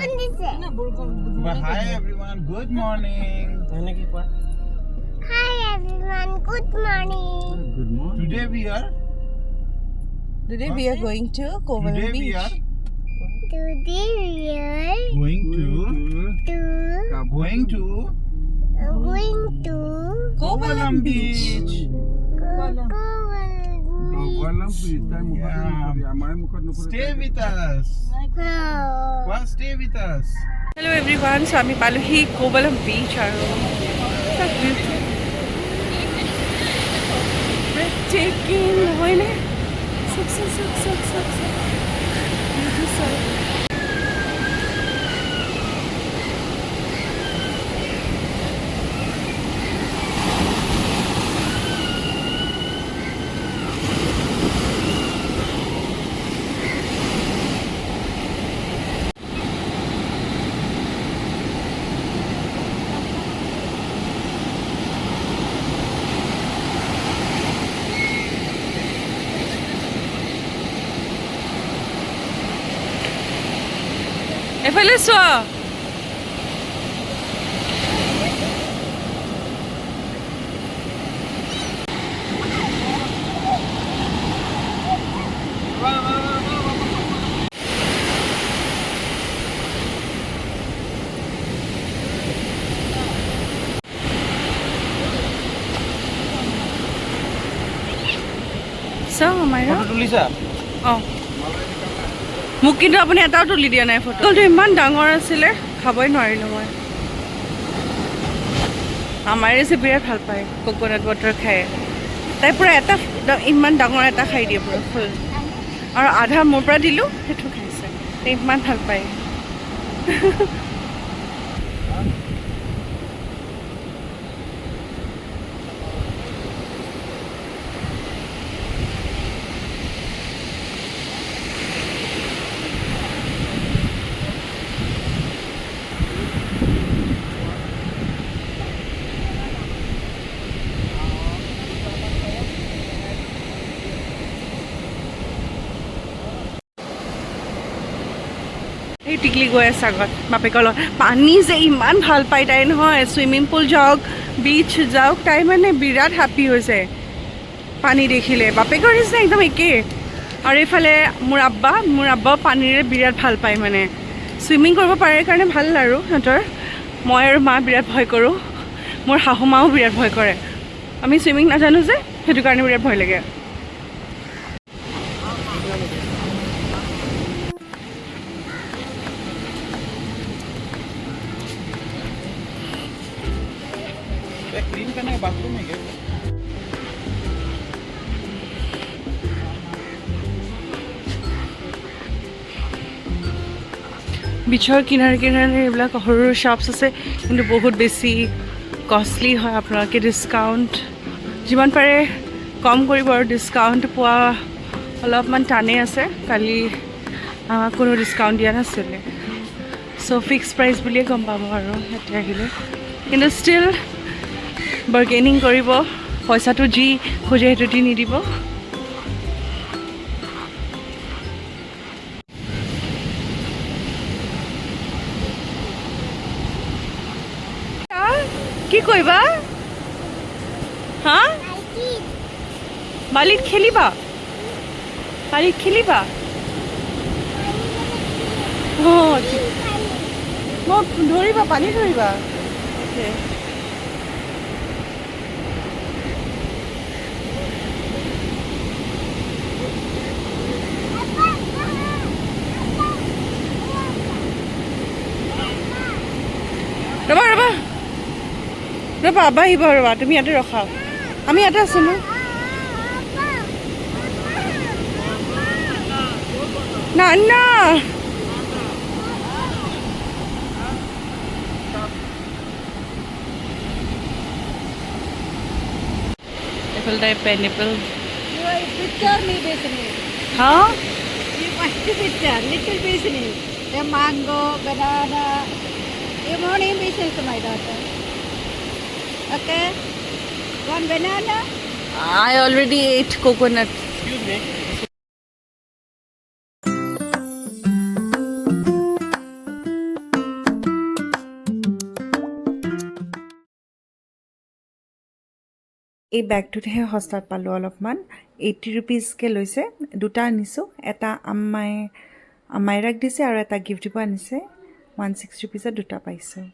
Hi everyone, good morning. Hi everyone, good morning. Good morning. Today we are going to Kovalam today we Beach. are Today we are going to going to Kovalam Beach. Kovalam Beach. Stay with us. Well, stay with us. Hello everyone, so আমি পালোহি Kovalam Beach আৰু breathtaking হয়নে? So beautiful. এফালে চোৱা চাওঁ আমাৰ photo তুলিছা? অঁ মোক কিন্তু আপুনি এটাও তুলি দিয়া নাই ফটো ইমান ডাঙৰ আছিলে খাবই নোৱাৰিলোঁ মই আমাৰে যে বিৰাট ভাল পায় কোকোনাট ৱাটাৰ খাই তাই পূৰা এটা ইমান ডাঙৰ এটা খাই দিয়ে পূৰা ফুল আৰু আধা মোৰ পৰা দিলোঁ সেইটো খাইছে তাই ইমান ভাল পায় এই টিকলি গৈ আছে আগত বাপেকৰ লগত পানী যে ইমান ভাল পায় তাই নহয় চুইমিং পুল যাওক বিচ যাওক তাই মানে বিৰাট হেপ্পী হৈছে পানী দেখিলে বাপেকৰ নিচিনা একদম একেই আৰু এইফালে মোৰ আব্বাও পানীৰে বিৰাট ভাল পায় মানে চুইমিং কৰিব পাৰে কাৰণে ভাল আৰু সিহঁতৰ মই আৰু মা বিৰাট ভয় কৰোঁ মোৰ শাহু মাও বিৰাট ভয় কৰে আমি চুইমিং নাজানো যে সেইটো কাৰণে বিৰাট ভয় লাগে क्लीन करने का बाथरूम है क्या? বিচৰ কিনাৰে কিনাৰে এইবিলাক সৰু সৰু শ্বপছ আছে কিন্তু বহুত বেছি কষ্টলি হয় আপোনালোকে ডিছকাউণ্ট যিমান পাৰে কম কৰিব আৰু ডিছকাউণ্ট পোৱা অলপমান টানেই আছে কালি আমাক কোনো ডিছকাউণ্ট দিয়া নাছিলে চ' ফিক্স প্ৰাইচ বুলিয়ে গম পাব আৰু ইয়াতে আহিলে কিন্তু ষ্টিল বাৰ্গেনিং কৰিব পইচাটো যি খোজে সেইটো দি নিদিব কি কৰিবা হা বালিত খেলিবা মোক ধৰিবা পানী ধৰিবা ৰ'বা আব্বা আহিব ৰ'বা তুমি ইয়াতে ৰখা আমি ইয়াতে আছোঁ ন না Apple type pineapple Picture me business. हाँ You want the picture, little business. The mango, banana. You morning business to my daughter. Okay? One banana. I already ate coconut Excuse me. এই বেগটোতহে সস্তাত পালোঁ অলপমান 80 ৰুপিজকৈ লৈছে দুটা আনিছোঁ এটা আম্মাইৰাক দিছে আৰু এটা গিফ্ট দিব আনিছে 16 ৰুপিজত দুটা পাইছোঁ